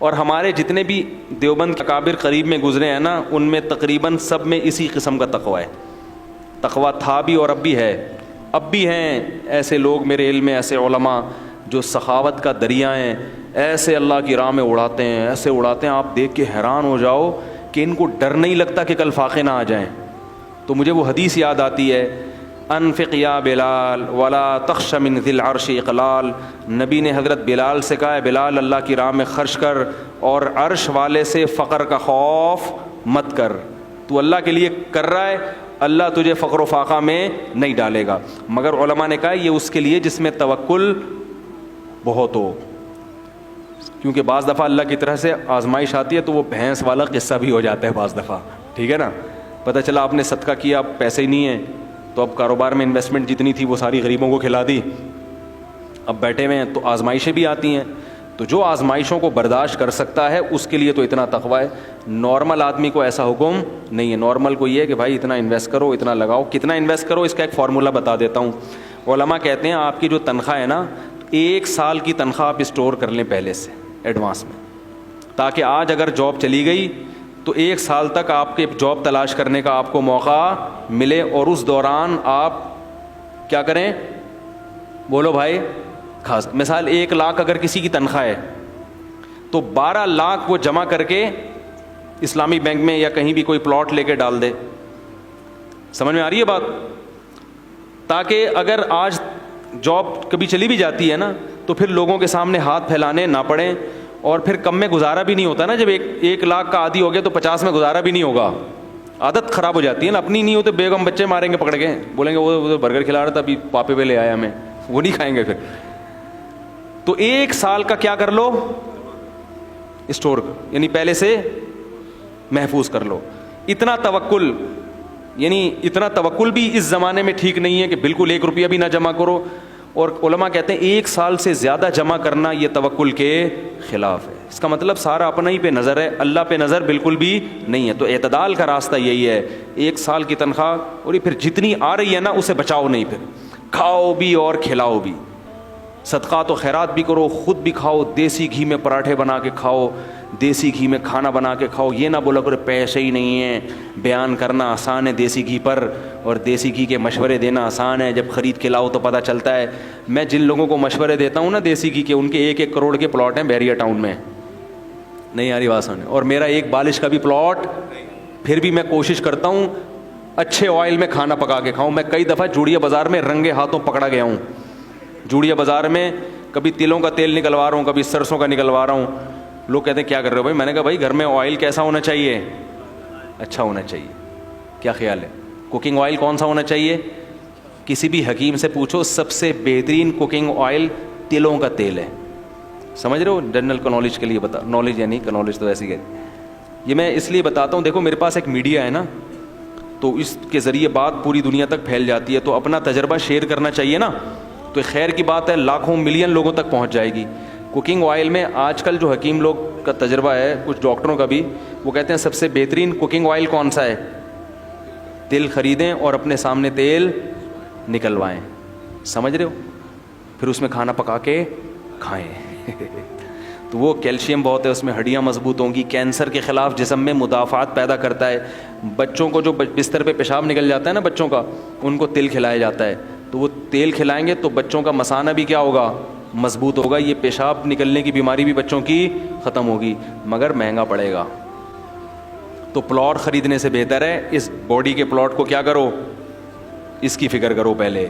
اور ہمارے جتنے بھی دیوبند اکابر قریب میں گزرے ہیں نا، ان میں تقریباً سب میں اسی قسم کا تقوی ہے. تقوی تھا بھی اور اب بھی ہے. اب بھی ہیں ایسے لوگ میرے علم میں، ایسے علماء جو سخاوت کا دریا ہیں، ایسے اللہ کی راہ میں اڑاتے ہیں، ایسے اڑاتے ہیں آپ دیکھ کے حیران ہو جاؤ کہ ان کو ڈر نہیں لگتا کہ کل فاقے نہ آ جائیں. تو مجھے وہ حدیث یاد آتی ہے، انفق یا بلال ولا تخش من ذی العرش اقلال. نبی نے حضرت بلال سے کہا ہے بلال اللہ کی راہ میں خرچ کر اور عرش والے سے فقر کا خوف مت کر. تو اللہ کے لیے کر رہا ہے، اللہ تجھے فقر و فاقہ میں نہیں ڈالے گا. مگر علماء نے کہا یہ اس کے لیے جس میں توکل بہت ہو، کیونکہ بعض دفعہ اللہ کی طرح سے آزمائش آتی ہے تو وہ بھینس والا قصہ بھی ہو جاتا ہے بعض دفعہ. ٹھیک ہے نا، پتہ چلا آپ نے صدقہ کیا، اب پیسے ہی نہیں ہیں تو اب کاروبار میں انویسٹمنٹ جتنی تھی وہ ساری غریبوں کو کھلا دی، اب بیٹھے ہوئے ہیں. تو آزمائشیں بھی آتی ہیں. تو جو آزمائشوں کو برداشت کر سکتا ہے اس کے لیے تو اتنا تقوی ہے. نارمل آدمی کو ایسا حکم نہیں ہے. نارمل کو یہ ہے کہ بھائی اتنا انویسٹ کرو، اتنا لگاؤ. کتنا انویسٹ کرو اس کا ایک فارمولہ بتا دیتا ہوں. علماء کہتے ہیں آپ کی جو تنخواہ ہے نا، 1 سال کی تنخواہ آپ اسٹور کر لیں پہلے سے ایڈوانس میں، تاکہ آج اگر جاب چلی گئی تو 1 سال تک آپ کے جاب تلاش کرنے کا آپ کو موقع ملے، اور اس دوران آپ کیا کریں؟ بولو بھائی. خاص مثال 1 لاکھ اگر کسی کی تنخواہ ہے تو 12 لاکھ وہ جمع کر کے اسلامی بینک میں یا کہیں بھی کوئی پلاٹ لے کے ڈال دے. سمجھ میں آ رہی ہے بات؟ تاکہ اگر آج جاب کبھی چلی بھی جاتی ہے نا تو پھر لوگوں کے سامنے ہاتھ پھیلانے نہ پڑیں، اور پھر کم میں گزارا بھی نہیں ہوتا نا. جب 1 لاکھ کا عادی ہو گیا تو 50 میں گزارا بھی نہیں ہوگا. عادت خراب ہو جاتی ہے نا. اپنی نہیں ہوتے بیگم بچے ماریں گے پکڑ کے، بولیں گے وہ برگر کھلا رہا تھا ابھی پاپے پہ لے آیا ہمیں، وہ نہیں کھائیں گے پھر. تو 1 سال کا کیا کر لو؟ اسٹور، یعنی پہلے سے محفوظ کر لو. اتنا توکل، یعنی اتنا توکل بھی اس زمانے میں ٹھیک نہیں ہے کہ بالکل 1 روپیہ بھی نہ جمع کرو. اور علماء کہتے ہیں 1 سال سے زیادہ جمع کرنا یہ توکل کے خلاف ہے. اس کا مطلب سارا اپنا ہی پہ نظر ہے، اللہ پہ نظر بالکل بھی نہیں ہے. تو اعتدال کا راستہ یہی ہے، 1 سال کی تنخواہ اور پھر جتنی آ رہی ہے نا اسے بچاؤ نہیں، پھر کھاؤ بھی اور کھلاؤ بھی. صدقات و خیرات بھی کرو، خود بھی کھاؤ، دیسی گھی میں پراٹھے بنا کے کھاؤ، دیسی گھی میں کھانا بنا کے کھاؤ. یہ نہ بولا کرو پیسے ہی نہیں ہیں. بیان کرنا آسان ہے دیسی گھی پر، اور دیسی گھی کے مشورے دینا آسان ہے. جب خرید کے لاؤ تو پتہ چلتا ہے. میں جن لوگوں کو مشورے دیتا ہوں نا دیسی گھی کے، ان کے 1-1 کروڑ کے پلاٹ ہیں بیریا ٹاؤن میں. نہیں آ رہی بات سمجھ؟ اور میرا 1 بالش کا بھی پلاٹ. پھر بھی میں کوشش کرتا ہوں اچھے آئل میں کھانا پکا کے کھاؤں. میں کئی دفعہ جوڑیا بازار میں رنگے ہاتھوں پکڑا گیا ہوں. جوڑیا بازار میں کبھی تلوں کا تیل نکلوا رہا ہوں، کبھی سرسوں کا نکلوا رہا ہوں. لوگ کہتے ہیں کیا کر رہے ہو بھائی؟ میں نے کہا بھائی گھر میں آئل کیسا ہونا چاہیے؟ اچھا ہونا چاہیے. کیا خیال ہے؟ کوکنگ آئل کون سا ہونا چاہیے؟ کسی بھی حکیم سے پوچھو، سب سے بہترین کوکنگ آئل تلوں کا تیل ہے. سمجھ رہے ہو؟ جنرل نالج کے لیے بتا، نالج یعنی نالج تو ایسی ہے. یہ میں اس لیے بتاتا ہوں، دیکھو میرے پاس ایک میڈیا ہے نا، تو اس کے ذریعے بات پوری دنیا تک پھیل جاتی ہے. تو اپنا تجربہ شیئر کرنا چاہیے نا. تو خیر کی بات ہے، لاکھوں ملین لوگوں تک پہنچ جائے گی. کوکنگ آئل میں آج کل جو حکیم لوگ کا تجربہ ہے، کچھ ڈاکٹروں کا بھی، وہ کہتے ہیں سب سے بہترین کوکنگ آئل کون سا ہے؟ تیل خریدیں اور اپنے سامنے تیل نکلوائیں. سمجھ رہے ہو؟ پھر اس میں کھانا پکا کے کھائیں. تو وہ کیلشیم بہت ہے اس میں، ہڈیاں مضبوط ہوں گی. کینسر کے خلاف جسم میں مدافعات پیدا کرتا ہے. بچوں کو جو بستر پہ پیشاب نکل جاتا ہے نا بچوں کا، ان کو تیل کھلایا جاتا ہے. تو وہ تیل کھلائیں گے تو بچوں کا مثانہ بھی کیا ہوگا؟ مضبوط ہوگا. یہ پیشاب نکلنے کی بیماری بھی بچوں کی ختم ہوگی، مگر مہنگا پڑے گا. تو پلاٹ خریدنے سے بہتر ہے اس باڈی کے پلاٹ کو کیا کرو، اس کی فکر کرو پہلے.